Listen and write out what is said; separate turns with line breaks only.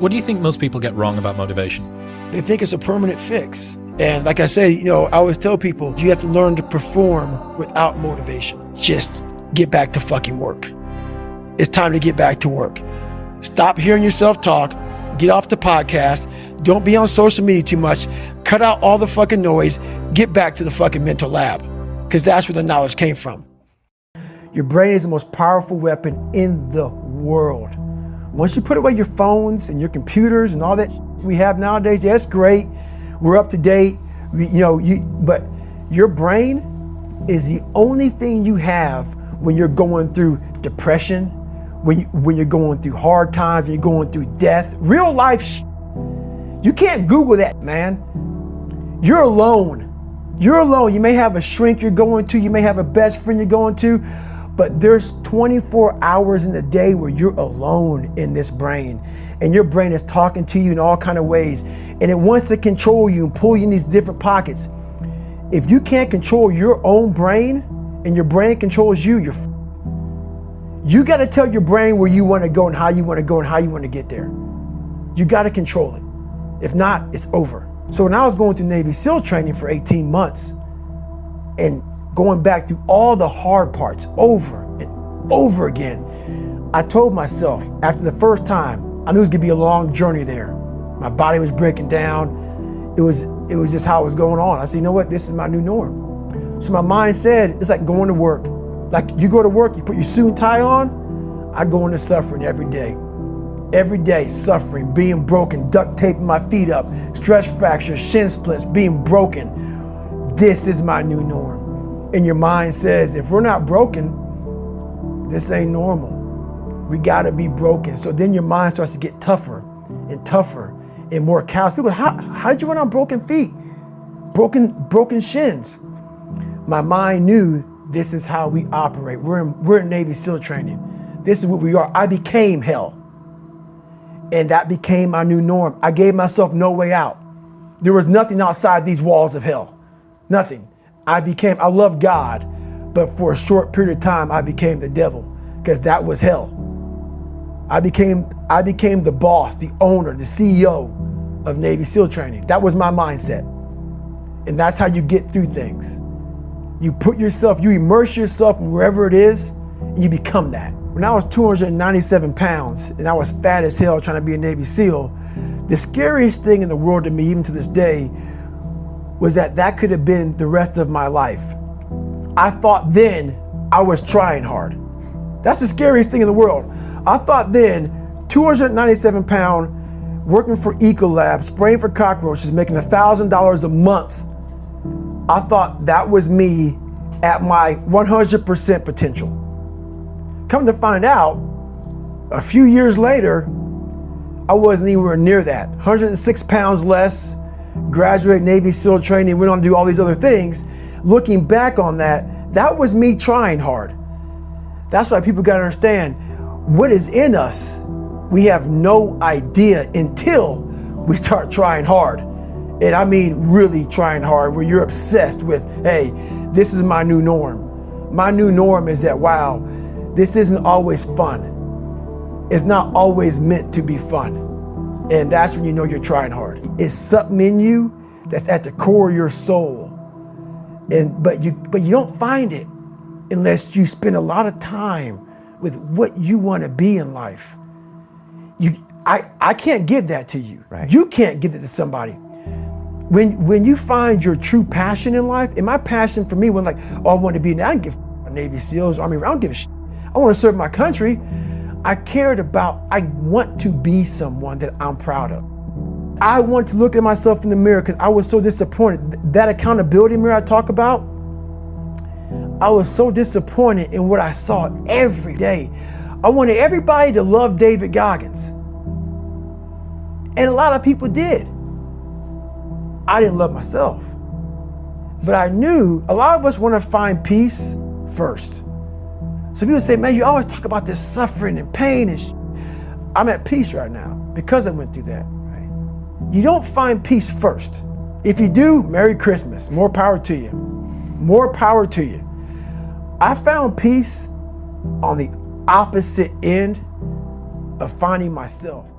What do you think most people get wrong about motivation?
They think it's a permanent fix. And like I say, I always tell people, you have to learn to perform without motivation. Just get back to fucking work. It's time to get back to work. Stop hearing yourself talk. Get off the podcast. Don't be on social media too much. Cut out all the fucking noise. Get back to the fucking mental lab, because that's where the knowledge came from. Your brain is the most powerful weapon in the world. Once you put away your phones and your computers and all that we have nowadays, yeah, it's great. We're up to date. But your brain is the only thing you have when you're going through depression, when you're going through hard times, when you're going through death, real life. You can't Google that, man. You're alone. You're alone. You may have a shrink you're going to, you may have a best friend you're going to, but there's 24 hours in the day where you're alone in this brain, and your brain is talking to you in all kinds of ways, and it wants to control you and pull you in these different pockets. If you can't control your own brain and your brain controls you, you got to tell your brain where you want to go and how you want to go and how you want to get there. You got to control it. If not, it's over. So when I was going through Navy SEAL training for 18 months and going back through all the hard parts over and over again, I told myself after the first time, I knew it was gonna be a long journey there. My body was breaking down. It was just how it was going on. I said, you know what? This is my new norm. So my mind said, it's like going to work. Like you go to work, you put your suit and tie on. I go into suffering every day. Every day, suffering, being broken, duct taping my feet up, stress fractures, shin splints, being broken. This is my new norm. And your mind says, if we're not broken, this ain't normal. We gotta be broken. So then your mind starts to get tougher and tougher and more callous. People go, how did you run on broken feet? Broken shins. My mind knew this is how we operate. We're in Navy SEAL training. This is what we are. I became hell. And that became my new norm. I gave myself no way out. There was nothing outside these walls of hell. Nothing. I loved God, but for a short period of time, I became the devil, because that was hell. I became the boss, the owner, the CEO of Navy SEAL training. That was my mindset. And that's how you get through things. You immerse yourself in wherever it is, and you become that. When I was 297 pounds and I was fat as hell trying to be a Navy SEAL, the scariest thing in the world to me, even to this day, was that could have been the rest of my life. I thought then I was trying hard. That's the scariest thing in the world. I thought then, 297 pound, working for Ecolab, spraying for cockroaches, making $1,000 a month. I thought that was me at my 100% potential. Come to find out, a few years later, I wasn't anywhere near that. 106 pounds less, graduated Navy SEAL training, went on to do all these other things. Looking back on that was me trying hard. That's why people gotta understand, what is in us, we have no idea until we start trying hard. And I mean really trying hard, where you're obsessed with, hey, this is my new norm. My new norm is that, wow, this isn't always fun. It's not always meant to be fun. And that's when you know you're trying hard. It's something in you that's at the core of your soul. But you don't find it unless you spend a lot of time with what you want to be in life. I can't give that to you.
Right.
You can't give it to somebody. When you find your true passion in life, and my passion for me was like, I want to be, I don't give a Navy SEALs, Army, I don't give a shit. I want to serve my country. I want to be someone that I'm proud of. I want to look at myself in the mirror because I was so disappointed. That accountability mirror I talk about, I was so disappointed in what I saw every day. I wanted everybody to love David Goggins. And a lot of people did. I didn't love myself. But I knew a lot of us want to find peace first. So people say, man, you always talk about this suffering and pain and I'm at peace right now because I went through that. Right? You don't find peace first. If you do, Merry Christmas. More power to you. More power to you. I found peace on the opposite end of finding myself.